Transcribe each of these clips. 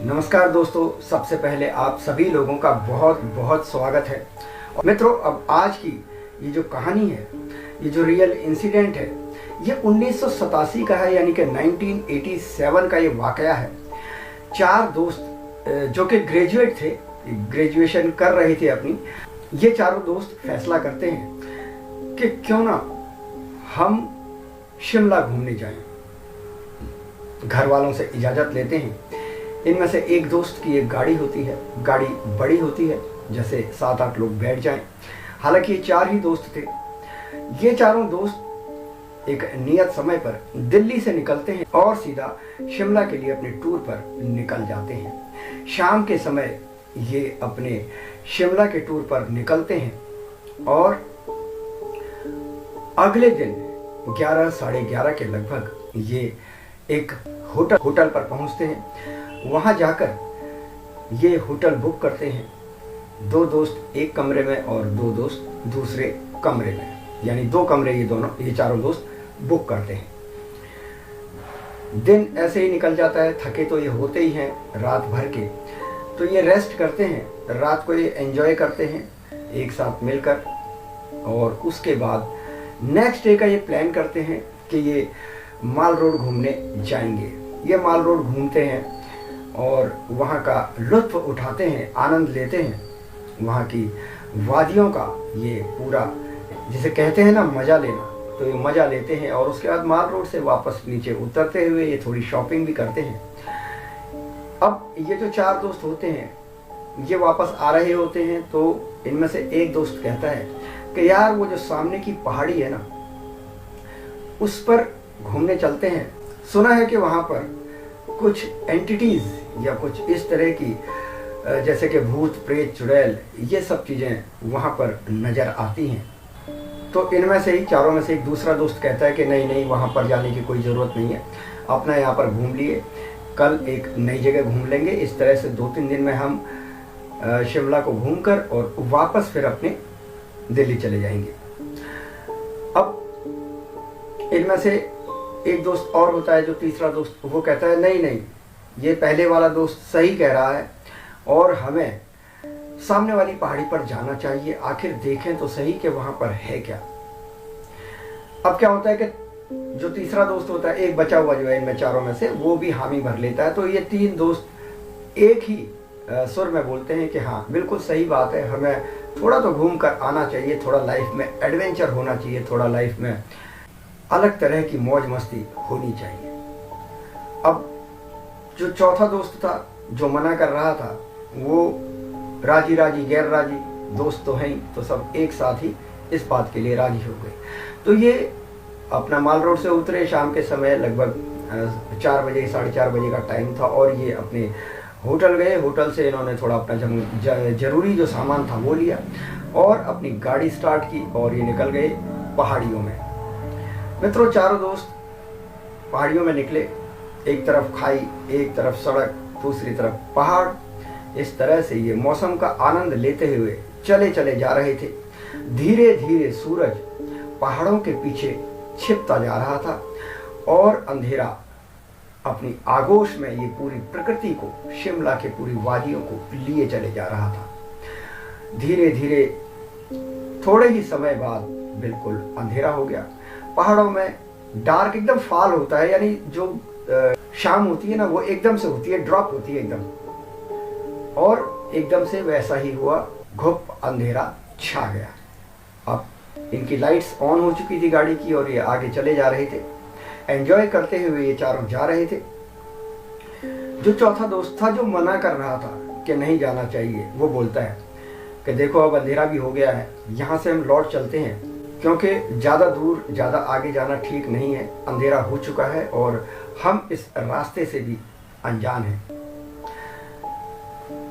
नमस्कार दोस्तों, सबसे पहले आप सभी लोगों का बहुत बहुत स्वागत है। और मित्रों, अब आज की ये जो कहानी है, ये जो रियल इंसिडेंट है, ये 1987 का है, यानी कि 1987 का ये वाकया है। चार दोस्त जो कि ग्रेजुएट थे, ग्रेजुएशन कर रहे थे अपनी, ये चारों दोस्त फैसला करते हैं कि क्यों ना हम शिमला घूमने जाएं। घर वालों से इजाज़त लेते हैं। इनमें से एक दोस्त की एक गाड़ी होती है, गाड़ी बड़ी होती है, जैसे 7-8 लोग बैठ जाएं। हालांकि ये चार ही दोस्त थे। ये चारों दोस्त एक नियत समय पर दिल्ली से निकलते हैं और सीधा शिमला के लिए अपने टूर पर निकल जाते हैं। शाम के समय ये अपने शिमला के टूर पर निकलते हैं और अगले दिन 11 साढ़े 11 के लगभग ये एक होटल पर पहुंचते हैं। वहां जाकर ये होटल बुक करते हैं। दो दोस्त एक कमरे में और दो दोस्त दूसरे कमरे में, यानी 2 कमरे ये चारों दोस्त बुक करते हैं। दिन ऐसे ही निकल जाता है। थके तो ये होते ही हैं रात भर के, तो ये रेस्ट करते हैं। रात को ये एंजॉय करते हैं एक साथ मिलकर, और उसके बाद नेक्स्ट डे का ये प्लान करते हैं कि ये माल रोड घूमने जाएंगे। ये माल रोड घूमते हैं और वहाँ का लुत्फ उठाते हैं, आनंद लेते हैं। वहाँ की वादियों का ये पूरा, जिसे कहते हैं ना, मज़ा लेना, तो ये मज़ा लेते हैं। और उसके बाद माल रोड से वापस नीचे उतरते हुए ये थोड़ी शॉपिंग भी करते हैं। अब ये जो 4 दोस्त होते हैं, ये वापस आ रहे होते हैं, तो इनमें से एक दोस्त कहता है कि यार, वो जो सामने की पहाड़ी है ना, उस पर घूमने चलते हैं। सुना है कि वहाँ पर कुछ एंटिटीज़ या कुछ इस तरह की, जैसे कि भूत प्रेत चुड़ैल, ये सब चीज़ें वहाँ पर नज़र आती हैं। तो इनमें से ही चारों में से एक दूसरा दोस्त कहता है कि नहीं नहीं, वहाँ पर जाने की कोई ज़रूरत नहीं है, अपना यहाँ पर घूम लिए, कल एक नई जगह घूम लेंगे। इस तरह से 2-3 दिन में हम शिमला को घूमकर और वापस फिर अपने दिल्ली चले जाएंगे। अब इनमें से एक दोस्त और होता है, जो तीसरा दोस्त, वो कहता है नहीं नहीं, ये पहले वाला दोस्त सही कह रहा है और हमें सामने वाली पहाड़ी पर जाना चाहिए। आखिर देखें तो सही कि वहाँ पर है क्या। अब क्या होता है कि जो तीसरा दोस्त होता है, एक बचा हुआ जो है इनमें चारों में से, वो भी हामी भर लेता है। तो ये 3 दोस्त एक ही सुर में बोलते हैं कि हाँ, बिल्कुल सही बात है, हमें थोड़ा तो घूम कर आना चाहिए, थोड़ा लाइफ में एडवेंचर होना चाहिए, थोड़ा लाइफ में अलग तरह की मौज मस्ती होनी चाहिए। अब जो चौथा दोस्त था, जो मना कर रहा था, वो राजी राजी गैर राजी दोस्त तो हैं ही, तो सब एक साथ ही इस बात के लिए राजी हो गए। तो ये अपना माल रोड से उतरे। शाम के समय लगभग 4 बजे 4:30 बजे का टाइम था, और ये अपने होटल गए। होटल से इन्होंने थोड़ा अपना जरूरी जो सामान था वो लिया और अपनी गाड़ी स्टार्ट की और ये निकल गए पहाड़ियों में। मित्रों, चारों दोस्त पहाड़ियों में निकले। एक तरफ खाई, एक तरफ सड़क, दूसरी तरफ पहाड़। इस तरह से ये मौसम का आनंद लेते हुए चले चले जा रहे थे। धीरे धीरे सूरज पहाड़ों के पीछे छिपता जा रहा था और अंधेरा अपनी आगोश में ये पूरी प्रकृति को, शिमला के पूरी वादियों को लिए चले जा रहा था। धीरे धीरे थोड़े ही समय बाद बिल्कुल अंधेरा हो गया। पहाड़ों में डार्क एकदम फॉल होता है, यानी जो शाम होती है ना, वो एकदम से होती है, ड्रॉप होती है एकदम, और एकदम से वैसा ही हुआ। घुप अंधेरा छा गया। अब इनकी लाइट्स ऑन हो चुकी थी गाड़ी की और ये आगे चले जा रहे थे। एंजॉय करते हुए ये चारों जा रहे थे। जो चौथा दोस्त था, जो मना कर रहा था कि नहीं जाना चाहिए, वो बोलता है कि देखो, अब अंधेरा भी हो गया है, यहाँ से हम लौट चलते हैं, क्योंकि ज़्यादा दूर, ज़्यादा आगे जाना ठीक नहीं है। अंधेरा हो चुका है और हम इस रास्ते से भी अनजान हैं।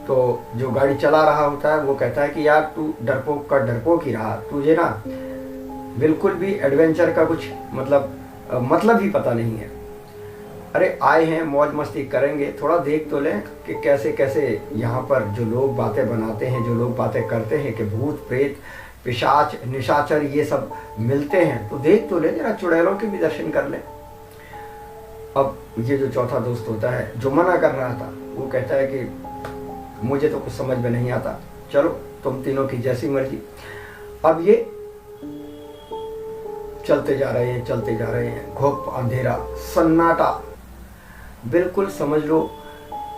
तो जो गाड़ी चला रहा होता है वो कहता है कि यार, तू डरपोक का डरपोक ही रहा, तुझे ना बिल्कुल भी एडवेंचर का कुछ मतलब ही पता नहीं है। अरे आए हैं, मौज मस्ती करेंगे, थोड़ा देख तो लें कि कैसे कैसे यहाँ पर जो लोग बातें बनाते हैं, जो लोग बातें करते हैं कि भूत प्रेत पिशाच निशाचर ये सब मिलते हैं, तो देख तो ले, जरा चुड़ैलों के भी दर्शन कर ले। अब ये जो चौथा दोस्त होता है, जो मना कर रहा था, वो कहता है कि मुझे तो कुछ समझ में नहीं आता, चलो तुम तीनों की जैसी मर्जी। अब ये चलते जा रहे हैं, चलते जा रहे हैं, घुप अंधेरा सन्नाटा, बिल्कुल समझ लो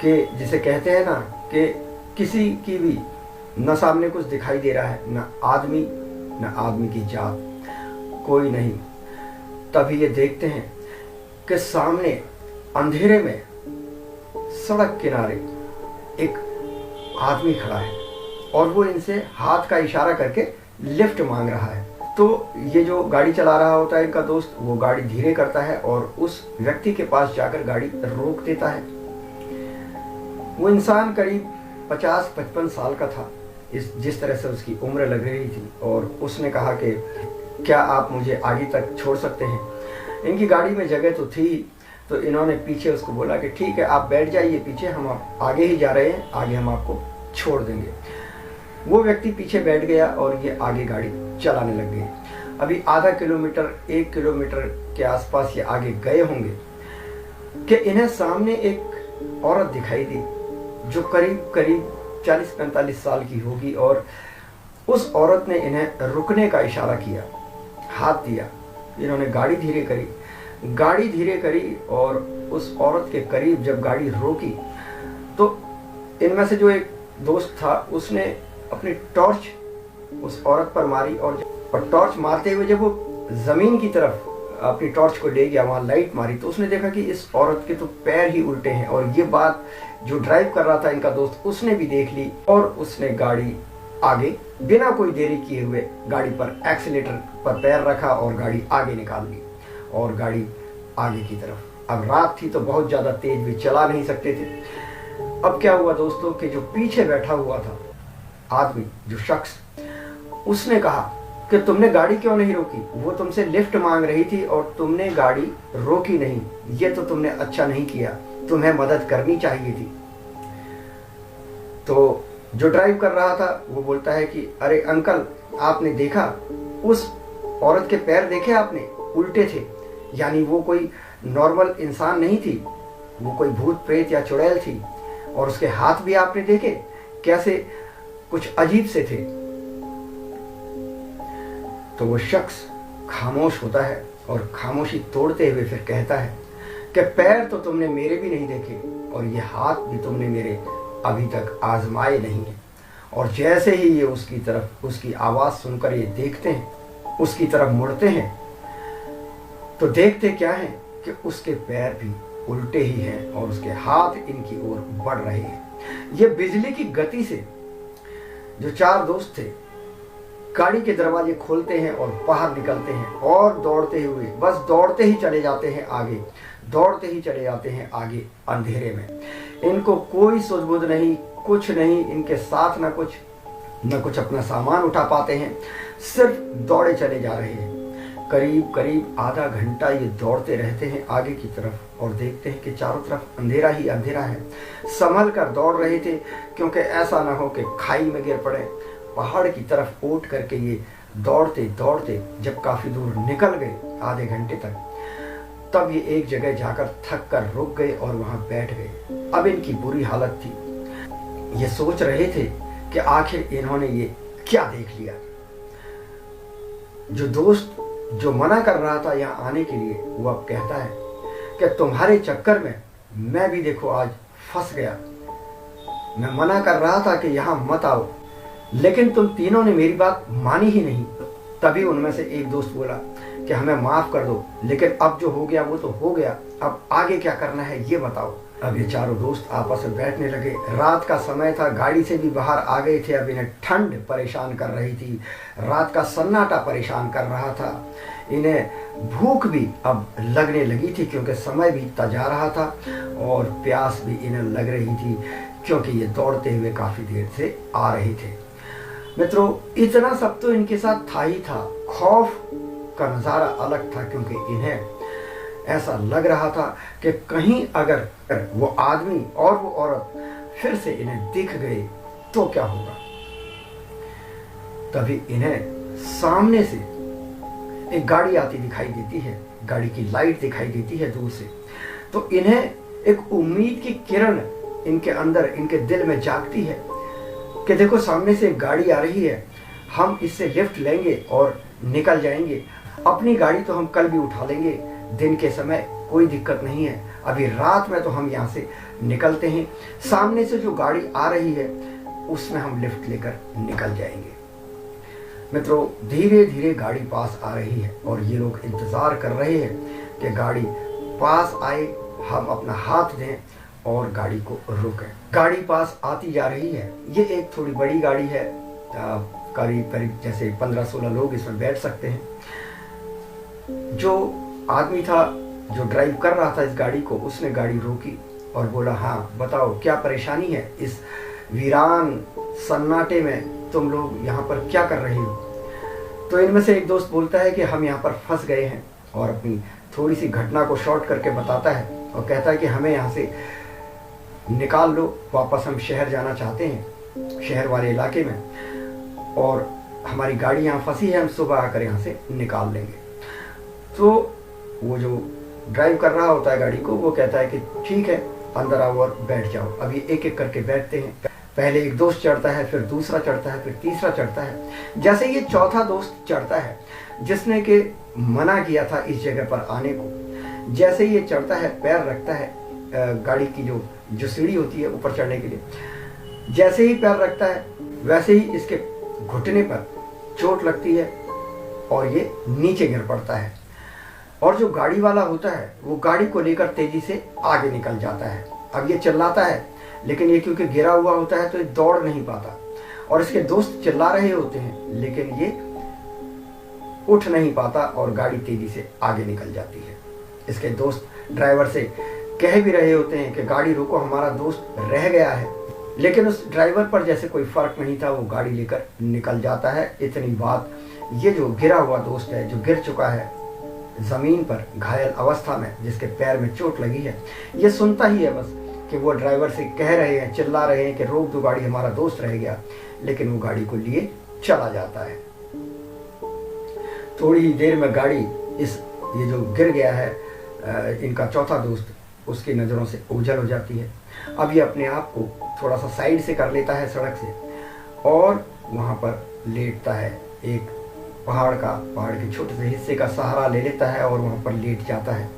कि जिसे कहते हैं ना कि किसी की भी न सामने कुछ दिखाई दे रहा है, न आदमी की जात, कोई नहीं। तभी ये देखते हैं कि सामने अंधेरे में सड़क किनारे एक आदमी खड़ा है और वो इनसे हाथ का इशारा करके लिफ्ट मांग रहा है। तो ये जो गाड़ी चला रहा होता है इनका दोस्त, वो गाड़ी धीरे करता है और उस व्यक्ति के पास जाकर गाड़ी रोक देता है। वो इंसान करीब 50-55 साल का था, जिस तरह से उसकी उम्र लग रही थी, और उसने कहा कि क्या आप मुझे आगे तक छोड़ सकते हैं। इनकी गाड़ी में जगह तो थी, तो इन्होंने पीछे उसको बोला कि ठीक है आप बैठ जाइए पीछे, हम आगे ही जा रहे हैं, आगे हम आपको छोड़ देंगे। वो व्यक्ति पीछे बैठ गया और ये आगे गाड़ी चलाने लग गए। अभी आधा किलोमीटर 1 किलोमीटर के आसपास ये आगे गए होंगे कि इन्हें सामने एक औरत दिखाई दी जो करीब 40-45 साल की होगी, और उस औरत ने इन्हें रुकने का इशारा किया, हाथ दिया। इन्होंने गाड़ी धीरे करी और उस औरत के करीब जब गाड़ी रोकी तो इनमें से जो एक दोस्त था उसने अपनी टॉर्च उस औरत पर मारी, और टॉर्च मारते हुए जब वो जमीन की तरफ अपनी टॉर्च को ले गया, वहां लाइट मारी, तो उसने देखा कि इस औरत के तो पैर ही उल्टे हैं। और ये बात जो ड्राइव कर रहा था इनका दोस्त, उसने भी देख ली और उसने गाड़ी आगे बिना कोई देरी किए हुए गाड़ी पर एक्सीलेटर पर पैर रखा और गाड़ी आगे निकाल ली और गाड़ी आगे की तरफ। अब रात थी तो बहुत ज्यादा तेज भी चला नहीं सकते थे। अब क्या हुआ दोस्तों कि जो पीछे बैठा हुआ था आदमी, जो शख्स, उसने कहा कि तुमने गाड़ी क्यों नहीं रोकी, वो तुमसे लिफ्ट मांग रही थी और तुमने गाड़ी रोकी नहीं, ये तो तुमने अच्छा नहीं किया, तुम्हें मदद करनी चाहिए थी। तो जो ड्राइव कर रहा था वो बोलता है कि अरे अंकल, आपने देखा उस औरत के पैर देखे आपने, उल्टे थे, यानी वो कोई नॉर्मल इंसान नहीं थी, वो कोई भूत प्रेत या चुड़ैल थी। और उसके हाथ भी आपने देखे कैसे कुछ अजीब से थे। तो वो शख्स खामोश होता है और खामोशी तोड़ते हुए फिर कहता है कि पैर तो तुमने मेरे भी नहीं देखे और ये हाथ भी तुमने मेरे अभी तक आजमाए नहीं है। और जैसे ही ये उसकी तरफ, उसकी आवाज सुनकर ये देखते हैं, उसकी तरफ मुड़ते हैं, तो देखते क्या है कि उसके पैर भी उल्टे ही हैं और उसके हाथ इनकी ओर बढ़ रहे हैं। ये बिजली की गति से जो 4 दोस्त थे गाड़ी के दरवाजे खोलते हैं और बाहर निकलते हैं और दौड़ते हुए, बस दौड़ते ही चले जाते हैं आगे, दौड़ते ही चले जाते हैं आगे अंधेरे में। इनको कोई सुध-बुध नहीं, कुछ नहीं, इनके साथ न कुछ अपना सामान उठा पाते हैं, सिर्फ दौड़े चले जा रहे हैं। करीब आधा घंटा ये दौड़ते रहते हैं आगे की तरफ और देखते हैं कि चारों तरफ अंधेरा ही अंधेरा है। संभल कर दौड़ रहे थे क्योंकि ऐसा ना हो कि खाई में गिर पड़े। पहाड़ की तरफ ओट करके ये दौड़ते दौड़ते जब काफी दूर निकल गए, आधे घंटे तक, तब ये एक जगह जाकर थक कर रुक गए और वहां बैठ गए। अब इनकी बुरी हालत थी। ये सोच रहे थे कि आखिर इन्होंने ये क्या देख लिया। जो दोस्त जो मना कर रहा था यहाँ आने के लिए, वो अब कहता है कि तुम्हारे चक्कर में मैं भी देखो आज फंस गया। मैं मना कर रहा था कि यहाँ मत आओ, लेकिन तुम तीनों ने मेरी बात मानी ही नहीं। तभी उनमें से एक दोस्त बोला कि हमें माफ कर दो, लेकिन अब जो हो गया वो तो हो गया, अब आगे क्या करना है ये बताओ। अब ये चारों दोस्त आपस में बैठने लगे। रात का समय था, गाड़ी से भी बाहर आ गए थे। अब इन्हें ठंड परेशान कर रही थी, रात का सन्नाटा परेशान कर रहा था। इन्हें भूख भी अब लगने लगी थी क्योंकि समय बीतता जा रहा था, और प्यास भी इन्हें लग रही थी क्योंकि ये दौड़ते हुए काफी देर से आ रहे थे। मित्रों, इतना सब तो इनके साथ था ही था। खौफ का नजारा अलग था क्योंकि इन्हें ऐसा लग रहा था कि कहीं अगर वो आदमी और वो औरत फिर से इन्हें दिख गए तो क्या होगा। तभी इन्हें सामने से एक गाड़ी आती दिखाई देती है, गाड़ी की लाइट दिखाई देती है दूर से। तो इन्हें एक उम्मीद की किरण इनके अंदर, इनके दिल में जागती है कि देखो सामने से एक गाड़ी आ रही है, हम इससे लिफ्ट लेंगे और निकल जाएंगे। अपनी गाड़ी तो हम कल भी उठा लेंगे, दिन के समय कोई दिक्कत नहीं है, अभी रात में तो हम यहाँ से निकलते हैं, सामने से जो गाड़ी आ रही है उसमें हम लिफ्ट लेकर निकल जाएंगे। मित्रों, धीरे धीरे गाड़ी पास आ रही है और ये लोग इंतज़ार कर रहे हैं कि गाड़ी पास आए, हम अपना हाथ दें और गाड़ी को रोकें। गाड़ी पास आती जा रही है। ये एक थोड़ी बड़ी गाड़ी है, करीब करीब जैसे 15-16 लोग इसमें बैठ सकते हैं। जो आदमी था जो ड्राइव कर रहा था इस गाड़ी को, उसने गाड़ी रोकी और बोला, हाँ बताओ क्या परेशानी है, इस वीरान सन्नाटे में तुम लोग यहाँ पर क्या कर रहे हो। तो इनमें से एक दोस्त बोलता है कि हम यहाँ पर फंस गए हैं और अपनी थोड़ी सी घटना को शॉर्ट करके बताता है और कहता है कि हमें यहाँ से निकाल लो, वापस हम शहर जाना चाहते हैं, शहर वाले इलाके में, और हमारी गाड़ी यहाँ फंसी है, हम सुबह आकर यहाँ से निकाल लेंगे। तो वो जो ड्राइव कर रहा होता है गाड़ी को, वो कहता है कि ठीक है, अंदर आओ और बैठ जाओ। अभी एक एक करके बैठते हैं। पहले एक दोस्त चढ़ता है, फिर दूसरा चढ़ता है, फिर तीसरा चढ़ता है। जैसे ये चौथा दोस्त चढ़ता है जिसने कि मना किया था इस जगह पर आने को, जैसे ये चढ़ता है, पैर रखता है गाड़ी की जो सीढ़ी होती है ऊपर चढ़ने के लिए, जैसे ही पैर रखता है वैसे ही इसके घुटने पर चोट लगती है और ये नीचे गिर पड़ता है। और जो गाड़ी वाला होता है वो गाड़ी को लेकर तेजी से आगे निकल जाता है। अब ये चिल्लाता है, लेकिन ये क्योंकि गिरा हुआ होता है तो ये दौड़ नहीं पाता, और इसके दोस्त चिल्ला रहे होते हैं लेकिन ये उठ नहीं पाता और गाड़ी तेजी से आगे निकल जाती है। इसके दोस्त ड्राइवर से कह भी रहे होते हैं कि गाड़ी रोको, हमारा दोस्त रह गया है, लेकिन उस ड्राइवर पर जैसे कोई फर्क नहीं था, वो गाड़ी लेकर निकल जाता है। इतनी बात ये जो गिरा हुआ दोस्त है, जो गिर चुका है जमीन पर घायल अवस्था में, जिसके पैर में चोट लगी है, ये सुनता ही है बस कि वो ड्राइवर से कह रहे हैं, चिल्ला रहे हैं कि रोक दो गाड़ी, हमारा दोस्त रह गया, लेकिन वो गाड़ी को लिए चला जाता है। थोड़ी ही देर में गाड़ी ये जो गिर गया है इनका चौथा दोस्त, उसकी नज़रों से ओझल हो जाती है। अब ये अपने आप को थोड़ा सा साइड से कर लेता है सड़क से और वहाँ पर लेटता है, एक पहाड़ के छोटे से हिस्से का सहारा ले लेता है और वहाँ पर लेट जाता है।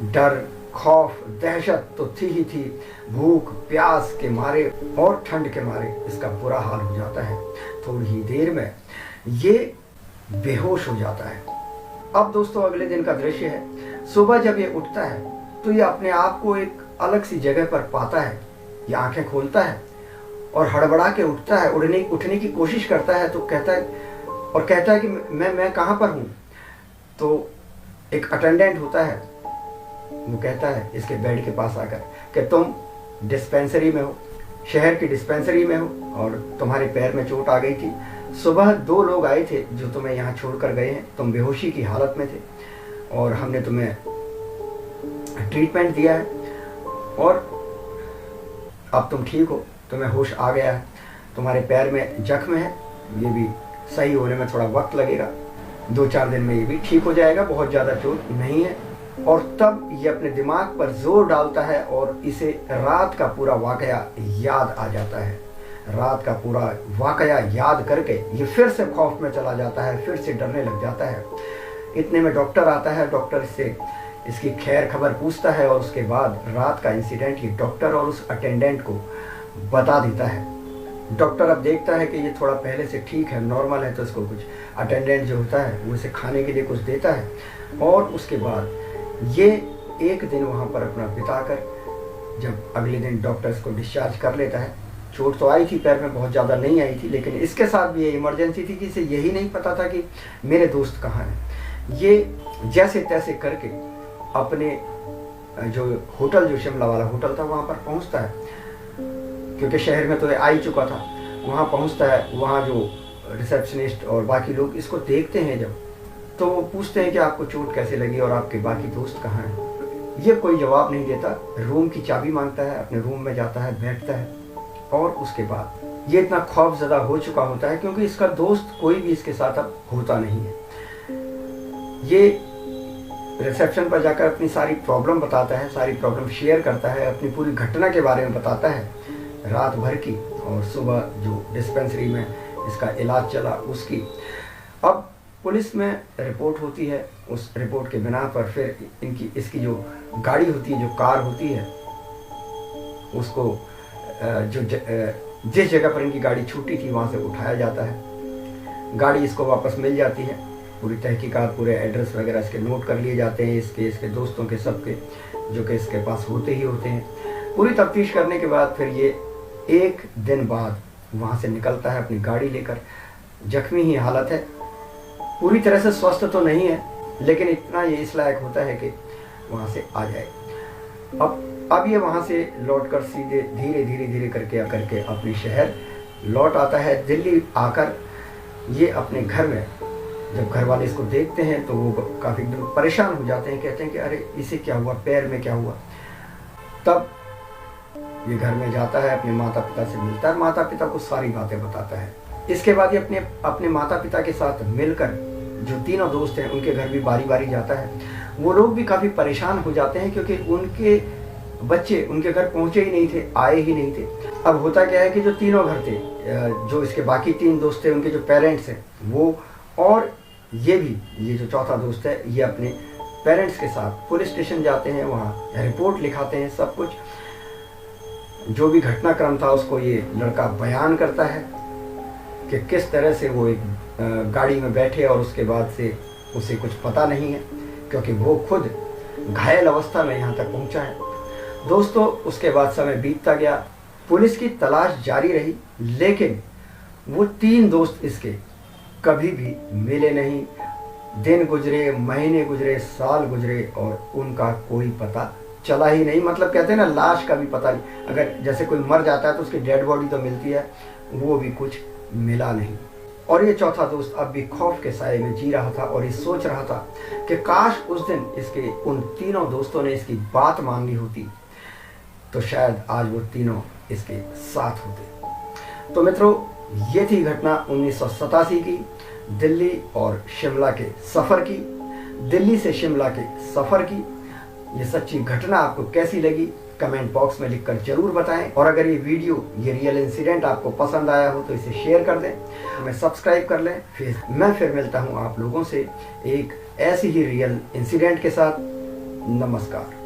डर, खौफ, दहशत तो थी ही थी, भूख प्यास के मारे और ठंड के मारे इसका बुरा हाल हो जाता है। थोड़ी ही देर में ये बेहोश हो जाता है। अब दोस्तों अगले दिन का दृश्य है। सुबह जब ये उठता है तो ये अपने आप को एक अलग सी जगह पर पाता है। ये आंखें खोलता है और हड़बड़ा के उठता है, उठने की कोशिश करता है, तो कहता है कि मैं कहाँ पर हूँ। तो एक अटेंडेंट होता है, वो कहता है इसके बेड के पास आकर कि तुम डिस्पेंसरी में हो, शहर की डिस्पेंसरी में हो और तुम्हारे पैर में चोट आ गई थी। सुबह 2 लोग आए थे जो तुम्हें यहाँ छोड़कर गए हैं, तुम बेहोशी की हालत में थे और हमने तुम्हें ट्रीटमेंट दिया है और अब तुम ठीक हो, तुम्हें होश आ गया है। तुम्हारे पैर में जख्म है, ये भी सही होने में थोड़ा वक्त लगेगा, 2-4 दिन में ये भी ठीक हो जाएगा, बहुत ज़्यादा चोट नहीं है। और तब ये अपने दिमाग पर जोर डालता है और इसे रात का पूरा वाकया याद आ जाता है। रात का पूरा वाकया याद करके ये फिर से खौफ में चला जाता है, फिर से डरने लग जाता है। इतने में डॉक्टर आता है, डॉक्टर से इसकी खैर खबर पूछता है और उसके बाद रात का इंसिडेंट ये डॉक्टर और उस अटेंडेंट को बता देता है। डॉक्टर अब देखता है कि ये थोड़ा पहले से ठीक है, नॉर्मल है, तो इसको कुछ अटेंडेंट जो होता है वो इसे खाने के लिए कुछ देता है और उसके बाद ये एक दिन वहाँ पर अपना बिताकर जब अगले दिन डॉक्टर इसको डिस्चार्ज कर लेता है। चोट तो आई थी पैर में, बहुत ज़्यादा नहीं आई थी, लेकिन इसके साथ भी ये इमरजेंसी थी कि इसे यही नहीं पता था कि मेरे दोस्त कहाँ हैं। ये जैसे तैसे करके अपने जो होटल, जो शिमला वाला होटल था, वहाँ पर पहुँचता है, क्योंकि शहर में तो ये आ ही चुका था। वहाँ पहुँचता है, वहाँ जो रिसेप्शनिस्ट और बाकी लोग इसको देखते हैं जब, तो वो पूछते हैं कि आपको चोट कैसे लगी और आपके बाकी दोस्त कहाँ हैं। ये कोई जवाब नहीं देता, रूम की चाबी मांगता है, अपने रूम में जाता है, बैठता है और उसके बाद ये इतना खौफजदा हो चुका होता है क्योंकि इसका दोस्त कोई भी इसके साथ अब होता नहीं है। ये रिसेप्शन पर जाकर अपनी सारी प्रॉब्लम बताता है, सारी प्रॉब्लम शेयर करता है, अपनी पूरी घटना के बारे में बताता है, रात भर की और सुबह जो डिस्पेंसरी में इसका इलाज चला उसकी। अब पुलिस में रिपोर्ट होती है, उस रिपोर्ट के बिना पर फिर इसकी जो गाड़ी होती है, जो कार होती है, उसको जिस जगह पर इनकी गाड़ी छूटी थी वहाँ से उठाया जाता है। गाड़ी इसको वापस मिल जाती है। पूरी तहकीकात, पूरे एड्रेस वगैरह इसके नोट कर लिए जाते हैं, इसके दोस्तों के, सबके, जो कि इसके पास होते ही होते हैं। पूरी तफ्तीश करने के बाद फिर ये 1 दिन बाद वहाँ से निकलता है अपनी गाड़ी लेकर। जख्मी ही हालत है, पूरी तरह से स्वस्थ तो नहीं है, लेकिन इतना ये इस लायक होता है कि वहाँ से आ जाए। अब ये वहाँ से लौटकर सीधे धीरे करके अपने शहर लौट आता है। दिल्ली आकर ये अपने घर में, जब घर वाले इसको देखते हैं तो वो काफ़ी परेशान हो जाते हैं, कहते हैं कि अरे इसे क्या हुआ, पैर में क्या हुआ। तब ये घर में जाता है, अपने माता पिता से मिलता है, माता पिता को सारी बातें बताता है। इसके बाद ये अपने माता पिता के साथ मिलकर जो तीनों दोस्त हैं उनके घर भी बारी बारी जाता है। वो लोग भी काफ़ी परेशान हो जाते हैं क्योंकि उनके बच्चे उनके घर पहुंचे ही नहीं थे, आए ही नहीं थे। अब होता क्या है कि जो तीनों घर थे, जो इसके बाकी 3 दोस्त थे, उनके जो पेरेंट्स हैं वो, और ये जो चौथा दोस्त है, ये अपने पेरेंट्स के साथ पुलिस स्टेशन जाते हैं, वहाँ रिपोर्ट लिखाते हैं। सब कुछ जो भी घटनाक्रम था उसको ये लड़का बयान करता है कि किस तरह से वो एक गाड़ी में बैठे और उसके बाद से उसे कुछ पता नहीं है क्योंकि वो खुद घायल अवस्था में यहाँ तक पहुँचा है। दोस्तों, उसके बाद समय बीतता गया, पुलिस की तलाश जारी रही, लेकिन वो 3 दोस्त इसके कभी भी मिले नहीं। दिन गुजरे, महीने गुजरे, साल गुजरे और उनका कोई पता चला ही नहीं। मतलब कहते हैं ना, लाश का भी पता नहीं। अगर जैसे कोई मर जाता है तो उसकी डेड बॉडी तो मिलती है, वो भी कुछ मिला नहीं। और ये चौथा दोस्त अब भी खौफ के साए में जी रहा था और ये सोच रहा था कि काश उस दिन इसके उन तीनों दोस्तों ने इसकी बात मान ली होती तो शायद आज वो तीनों इसके साथ होते। तो मित्रों, ये थी घटना 1987 की, दिल्ली और शिमला के सफ़र की, दिल्ली से शिमला के सफ़र की। ये सच्ची घटना आपको कैसी लगी कमेंट बॉक्स में लिखकर जरूर बताएं। और अगर ये वीडियो, ये रियल इंसिडेंट आपको पसंद आया हो तो इसे शेयर कर दें, हमें सब्सक्राइब कर लें। फिर मिलता हूँ आप लोगों से एक ऐसी ही रियल इंसिडेंट के साथ। नमस्कार।